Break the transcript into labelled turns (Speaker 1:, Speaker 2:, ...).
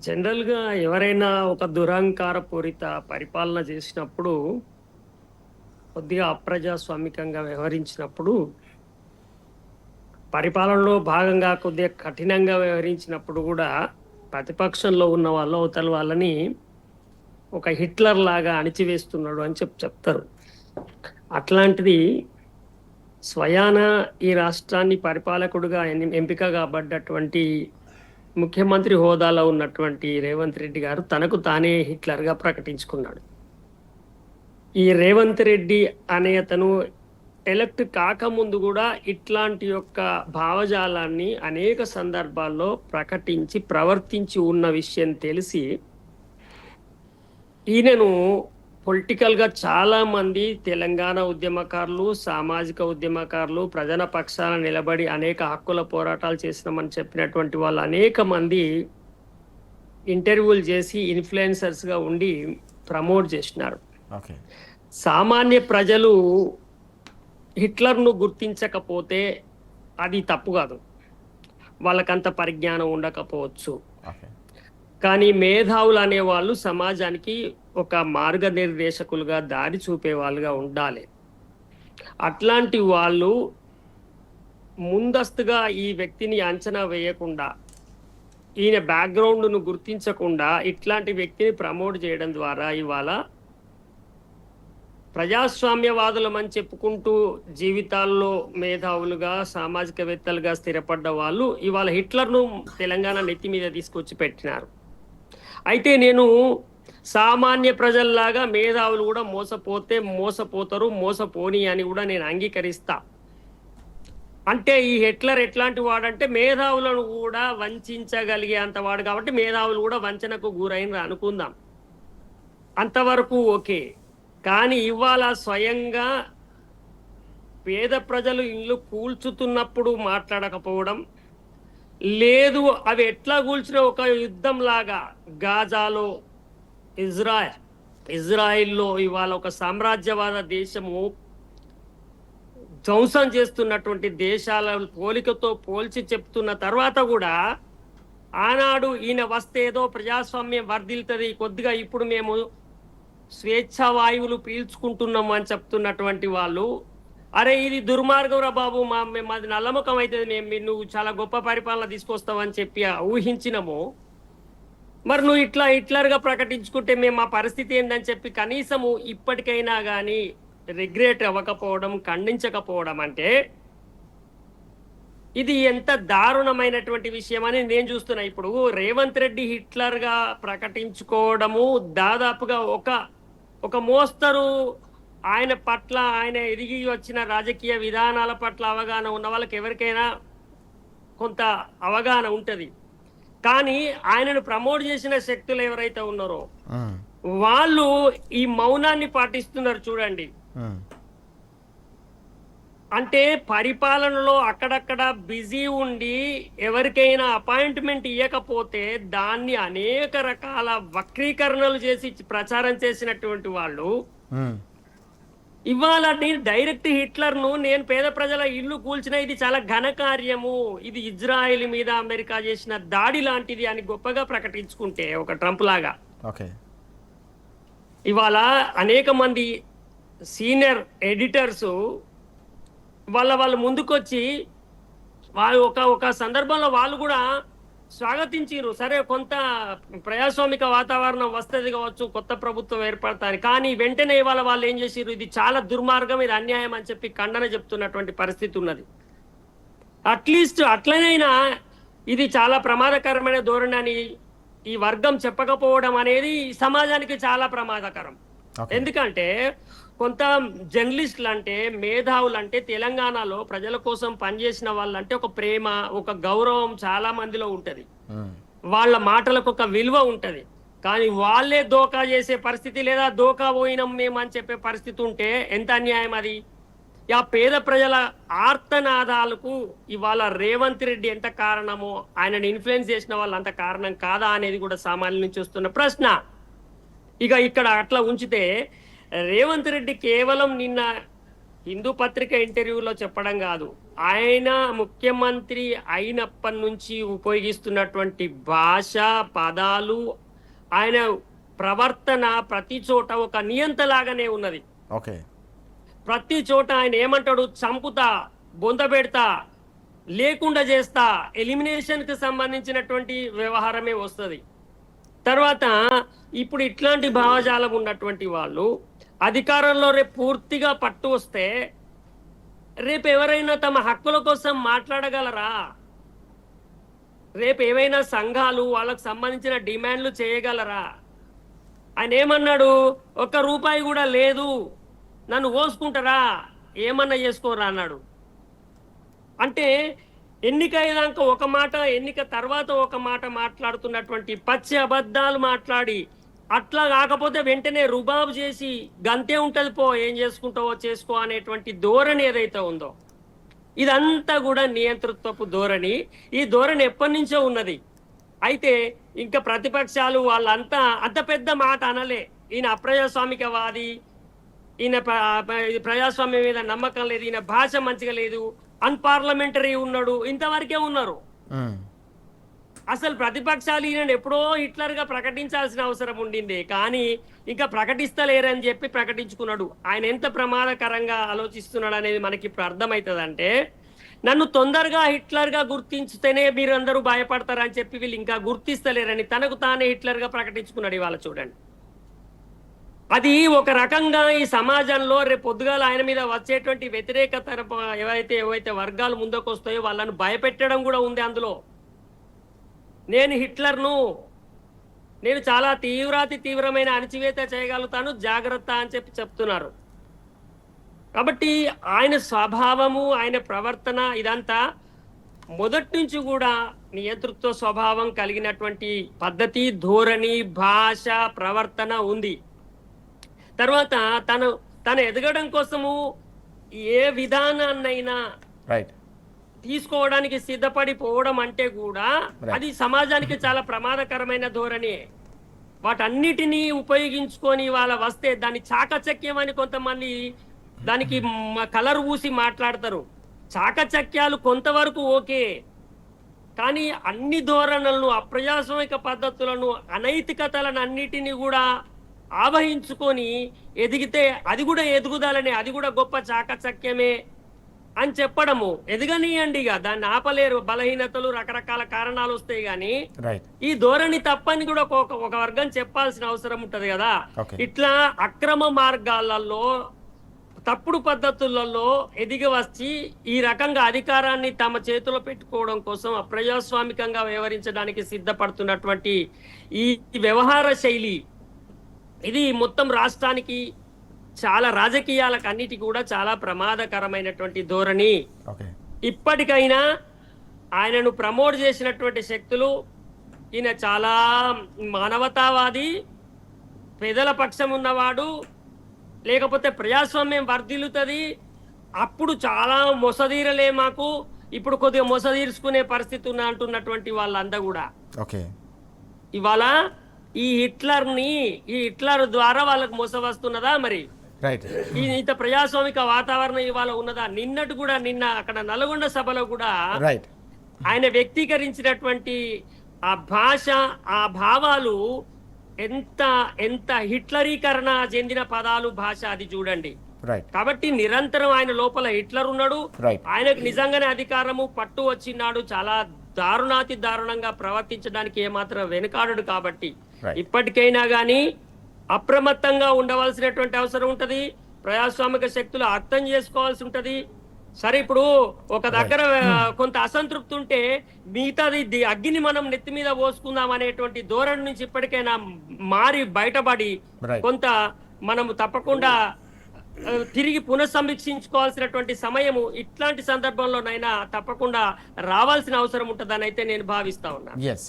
Speaker 1: జనరల్‌గా ఎవరైనా ఒక దురహంకార పూరిత పరిపాలన చేసినప్పుడు, కొద్దిగా అప్రజాస్వామికంగా వ్యవహరించినప్పుడు, పరిపాలనలో భాగంగా కొద్దిగా కఠినంగా వ్యవహరించినప్పుడు గూడా, ప్రతిపక్షంలో ఉన్న వాళ్ళు అవతల వాళ్ళని ఒక హిట్లర్ లాగా అణిచివేస్తున్నాడు అని చెప్తారు. అట్లాంటిది స్వయాన ఈ రాష్ట్రాన్ని పరిపాలకుడుగా ఎంపిక కాబడ్డటువంటి ముఖ్యమంత్రి హోదాలో ఉన్నటువంటి రేవంత్ రెడ్డి గారు తనకు తానే హిట్లర్‌గా ప్రకటించుకున్నాడు. ఈ రేవంత్ రెడ్డి అనే అతను ఎలక్ట్ కాకముందు కూడా ఇట్లాంటి యొక్క భావజాలాన్ని అనేక సందర్భాల్లో ప్రకటించి ప్రవర్తించి ఉన్న విషయం తెలిసి ఈయనను పొలిటికల్గా చాలా మంది తెలంగాణ ఉద్యమకారులు, సామాజిక ఉద్యమకారులు, ప్రజల పక్షాన నిలబడి అనేక హక్కుల పోరాటాలు చేసినామని చెప్పినటువంటి వాళ్ళు అనేక మంది ఇంటర్వ్యూలు చేసి ఇన్ఫ్లుయెన్సర్స్గా ఉండి ప్రమోట్ చేసినారు.
Speaker 2: ఓకే.
Speaker 1: సామాన్య ప్రజలు హిట్లర్ను గుర్తించకపోతే అది తప్పు కాదు, వాళ్ళకంత పరిజ్ఞానం ఉండకపోవచ్చు.
Speaker 2: ఓకే.
Speaker 1: కానీ మేధావులు అనేవాళ్ళు సమాజానికి ఒక మార్గనిర్దేశకులుగా దారి చూపే వాళ్ళుగా ఉండాలి. అట్లాంటి వాళ్ళు ముందస్తుగా ఈ వ్యక్తిని అంచనా వేయకుండా, ఈయన బ్యాక్గ్రౌండ్ను గుర్తించకుండా ఇట్లాంటి వ్యక్తిని ప్రమోట్ చేయడం ద్వారా ఇవాళ ప్రజాస్వామ్యవాదులమని చెప్పుకుంటూ జీవితాల్లో మేధావులుగా, సామాజికవేత్తలుగా స్థిరపడ్డ వాళ్ళు ఇవాళ హిట్లర్ను తెలంగాణ నెత్తి మీద తీసుకొచ్చి పెట్టినారు. అయితే నేను సామాన్య ప్రజల్లాగా మేధావులు కూడా మోసపోతారు, మోసపోని అని కూడా నేను అంగీకరిస్తా. అంటే ఈ హిట్లర్ ఎట్లాంటి వాడంటే మేధావులను కూడా వంచగలిగే అంత వాడు కాబట్టి మేధావులు కూడా వంచనకు గురైన అనుకుందాం, అంతవరకు ఓకే. కానీ ఇవాళ స్వయంగా పేద ప్రజలు ఇల్లు కూల్చుతున్నప్పుడు మాట్లాడకపోవడం లేదు, అవి ఎట్లా కూల్చిన ఒక యుద్ధం లాగా గాజాలో ఇజ్రాయిల్లో ఇవాళ ఒక సామ్రాజ్యవాద దేశము ధ్వంసం చేస్తున్నటువంటి దేశాల పోలికతో పోల్చి చెప్తున్న తర్వాత కూడా ఆనాడు ఈయన వస్తే ఏదో ప్రజాస్వామ్యం వర్ధిల్తుంది, కొద్దిగా ఇప్పుడు మేము స్వేచ్ఛా వాయువులు పీల్చుకుంటున్నాము అని చెప్తున్నటువంటి వాళ్ళు, అరే ఇది దుర్మార్గంరా బాబు, మాది నల్లముఖం అవుతుంది, నువ్వు చాలా గొప్ప పరిపాలన తీసుకొస్తావని చెప్పి ఊహించినము, మరి నువ్వు హిట్లర్గా ప్రకటించుకుంటే మేము మా పరిస్థితి ఏందని చెప్పి కనీసము ఇప్పటికైనా కానీ రిగ్రెట్ అవ్వకపోవడం, ఖండించకపోవడం అంటే ఇది ఎంత దారుణమైనటువంటి విషయం అని నేను చూస్తున్నా. ఇప్పుడు రేవంత్ రెడ్డి హిట్లర్గా ప్రకటించుకోవడము దాదాపుగా ఒక మోస్తరు ఆయన పట్ల, ఆయన ఎదిగి వచ్చిన రాజకీయ విధానాల పట్ల అవగాహన ఉన్న వాళ్ళకి ఎవరికైనా కొంత అవగాహన ఉంటుంది. కానీ ఆయనను ప్రమోట్ చేసిన శక్తులు ఎవరైతే ఉన్నారో వాళ్ళు ఈ మౌనాన్ని పాటిస్తున్నారు చూడండి. అంటే పరిపాలనలో అక్కడక్కడ బిజీ ఉండి ఎవరికైనా అపాయింట్మెంట్ ఇవ్వకపోతే దాన్ని అనేక రకాల వక్రీకరణలు చేసి ప్రచారం చేసినటువంటి వాళ్ళు ఇవాళ నేను డైరెక్ట్ హిట్లర్ను నేను పేద ప్రజల ఇల్లు కూల్చిన, ఇది చాలా ఘనకార్యము, ఇది ఇజ్రాయెల్ మీద అమెరికా చేసిన దాడి లాంటిది అని గొప్పగా ప్రకటించుకుంటే ఒక ట్రంప్ లాగా, ఇవాళ అనేక మంది సీనియర్ ఎడిటర్స్ వాళ్ళు ముందుకొచ్చి వాళ్ళు ఒక సందర్భంలో వాళ్ళు కూడా స్వాగతించారు. సరే కొంత ప్రజాస్వామిక వాతావరణం వస్తుంది కావచ్చు, కొత్త ప్రభుత్వం ఏర్పడతారు, కానీ వెంటనే ఇవాళ వాళ్ళు ఏం చేసారు, ఇది చాలా దుర్మార్గం, ఇది అన్యాయం అని చెప్పి ఖండన చెప్తున్నటువంటి పరిస్థితి ఉన్నది. అట్లీస్ట్ అట్లనైనా ఇది చాలా ప్రమాదకరమైన ధోరణి అని ఈ వర్గం చెప్పకపోవడం అనేది సమాజానికి చాలా ప్రమాదకరం. ఎందుకంటే కొంత జర్నలిస్టులు అంటే, మేధావులు అంటే, తెలంగాణలో ప్రజల కోసం పనిచేసిన వాళ్ళంటే ఒక ప్రేమ, ఒక గౌరవం చాలా మందిలో ఉంటది, వాళ్ళ మాటలకు ఒక విలువ ఉంటది. కానీ వాళ్ళే దోకా చేసే పరిస్థితి, లేదా దోకా పోయినాం మేము అని చెప్పే పరిస్థితి ఉంటే ఎంత అన్యాయం అది. ఆ పేద ప్రజల ఆర్తనాదాలకు ఇవాళ రేవంత్ రెడ్డి ఎంత కారణమో, ఆయనను ఇన్ఫ్లుయెన్స్ చేసిన వాళ్ళు అంత కారణం కాదా అనేది కూడా సామాన్యుల నుంచి వస్తున్న ప్రశ్న. ఇక ఇక్కడ అట్లా ఉంచితే రేవంత్ రెడ్డి కేవలం నిన్న హిందూ పత్రిక ఇంటర్వ్యూలో చెప్పడం కాదు, ఆయన ముఖ్యమంత్రి అయినప్పటి నుంచి ఉపయోగిస్తున్నటువంటి భాష, పదాలు, ఆయన ప్రవర్తన ప్రతి చోట ఒక నియంతలాగానే ఉన్నది.
Speaker 2: ఓకే.
Speaker 1: ప్రతి చోట ఆయన ఏమంటాడు, చంపుతా, బొంద పెడతా, లేకుండా చేస్తా, ఎలిమినేషన్ కి సంబంధించినటువంటి వ్యవహారమే వస్తుంది. తర్వాత ఇప్పుడు ఇట్లాంటి భావజాలం ఉన్నటువంటి వాళ్ళు అధికారంలో రేపు పూర్తిగా పట్టు వస్తే రేపు ఎవరైనా తమ హక్కుల కోసం మాట్లాడగలరా? రేపు ఏవైనా సంఘాలు వాళ్ళకు సంబంధించిన డిమాండ్లు చేయగలరా? ఆయన ఏమన్నాడు, ఒక్క రూపాయి కూడా లేదు, నన్ను కోసుకుంటారా, ఏమన్నా చేసుకోరా అన్నాడు. అంటే ఎన్నిక అయ్యేదాకా ఒక మాట, ఎన్నిక తర్వాత ఒక మాట మాట్లాడుతున్నటువంటి పచ్చి అబద్ధాలు మాట్లాడి, అట్లా కాకపోతే వెంటనే రుబాబు చేసి గంతే ఉంటది పో, ఏం చేసుకుంటావో చేసుకో అనేటువంటి ధోరణి ఏదైతే ఉందో, ఇదంతా కూడా నియంతృత్వపు ధోరణి. ఈ ధోరణి ఎప్పటి నుంచో ఉన్నది. అయితే ఇంకా ప్రతిపక్షాలు వాళ్ళంతా అంత పెద్ద మాట అనలే. ఈయన అప్రజాస్వామికవాది, ఈయన ప్రజాస్వామ్యం మీద నమ్మకం లేదు, ఈయన భాష మంచిగా లేదు, అన్పార్లమెంటరీ ఉన్నాడు, ఇంతవరకే ఉన్నారు. అసలు ప్రతిపక్షాలు ఈయన ఎప్పుడో హిట్లర్ గా ప్రకటించాల్సిన అవసరం ఉండింది, కానీ ఇంకా ప్రకటిస్తలేరని చెప్పి ప్రకటించుకున్నాడు. ఆయన ఎంత ప్రమాదకరంగా ఆలోచిస్తున్నాడు అనేది మనకి ఇప్పుడు అర్థమవుతుందంటే, నన్ను తొందరగా హిట్లర్ గా గుర్తించితేనే మీరందరూ భయపడతారని చెప్పి వీళ్ళు ఇంకా గుర్తిస్తలేరని తనకు తానే హిట్లర్ గా ప్రకటించుకున్నాడు. ఇవాళ చూడండి, అది ఒక రకంగా ఈ సమాజంలో రేపు పొద్దుగాల ఆయన మీద వచ్చేటువంటి వ్యతిరేకత ఏవైతే వర్గాలు ముందుకు వస్తాయో వాళ్ళను భయపెట్టడం కూడా ఉంది అందులో. నేను హిట్లర్ను, నేను చాలా తీవ్రమైన అణచివేత చేయగలుగుతాను, జాగ్రత్త అని చెప్పి చెప్తున్నారు. కాబట్టి ఆయన స్వభావము, ఆయన ప్రవర్తన ఇదంతా మొదటి నుంచి కూడా నియంతృత్వ స్వభావం కలిగినటువంటి పద్ధతి, ధోరణి, భాష, ప్రవర్తన ఉంది. తర్వాత తను ఎదగడం కోసము ఏ విధానాన్నైనా తీసుకోవడానికి సిద్ధపడిపోవడం అంటే కూడా అది సమాజానికి చాలా ప్రమాదకరమైన ధోరణి. వాటన్నిటినీ ఉపయోగించుకొని వాళ్ళ వస్తే దాన్ని చాకచక్యం అని కొంతమంది దానికి కలర్ పూసి మాట్లాడతారు. చాకచక్యాలు కొంతవరకు ఓకే, కానీ అన్ని ధోరణులను, అప్రజాస్వామిక పద్ధతులను, అనైతికతలను అన్నిటినీ కూడా ఆవహించుకొని ఎదిగితే అది కూడా ఎదుగుదలని, అది కూడా గొప్ప చాకచక్యమే అని చెప్పడము. ఎదగనియండి, ఇక దాన్ని ఆపలేరు, బలహీనతలు, రకరకాల కారణాలు వస్తాయి. కానీ ఈ ధోరణి తప్పని కూడా ఒక వర్గం చెప్పాల్సిన అవసరం ఉంటది కదా. ఇట్లా అక్రమ మార్గాలలో, తప్పుడు పద్ధతులలో ఎదిగి వచ్చి ఈ రకంగా అధికారాన్ని తమ చేతిలో పెట్టుకోవడం కోసం అప్రజాస్వామికంగా వ్యవహరించడానికి సిద్ధపడుతున్నటువంటి ఈ వ్యవహార శైలి, ఇది మొత్తం రాష్ట్రానికి, చాలా రాజకీయాలకు అన్నిటికీ కూడా చాలా ప్రమాదకరమైనటువంటి ధోరణి. ఇప్పటికైనా ఆయనను ప్రమోట్ చేసినటువంటి శక్తులు, ఈయన చాలా మానవతావాది, పేదల పక్షం ఉన్నవాడు, లేకపోతే ప్రజాస్వామ్యం వర్ధిల్లుతుంది, అప్పుడు చాలా మొసదీరలే మాకు, ఇప్పుడు కొద్దిగా మొసదీర్చుకునే పరిస్థితి అంటున్నటువంటి వాళ్ళంతా కూడా ఇవాళ ఈ హిట్లర్ ద్వారా వాళ్ళకు మోస వస్తున్నదా? మరి ఇంత ప్రజాస్వామిక వాతావరణం ఇవాళ ఉన్నదా? నిన్న అక్కడ నల్గొండ సభలో కూడా ఆయన వ్యక్తీకరించినటువంటి ఆ భాష, ఆ భావాలు ఎంత హిట్లరీకరణ చెందిన పదాలు, భాష, అది చూడండి. కాబట్టి నిరంతరం ఆయన లోపల హిట్లర్ ఉన్నాడు. ఆయనకు నిజంగానే అధికారము పట్టు వచ్చినాడు, చాలా దారుణంగా ప్రవర్తించడానికి ఏమాత్రం వెనుకాడడు. కాబట్టి ఇప్పటికైనా గాని అప్రమత్తంగా ఉండవలసినటువంటి అవసరం ఉంటది. ప్రజాస్వామిక శక్తులు అర్థం చేసుకోవాల్సి ఉంటది. సరే, ఇప్పుడు ఒక దగ్గర కొంత అసంతృప్తి ఉంటే మిగతాది అగ్గిని మనం నెత్తి మీద పోసుకుందాం అనేటువంటి ధోరణి నుంచి ఇప్పటికైనా మారి బయటపడి కొంత మనము తప్పకుండా తిరిగి పునఃసమీక్షించుకోవాల్సినటువంటి సమయము ఇట్లాంటి సందర్భంలోనైనా తప్పకుండా రావాల్సిన అవసరం ఉంటుందని అయితే నేను భావిస్తా ఉన్నాను.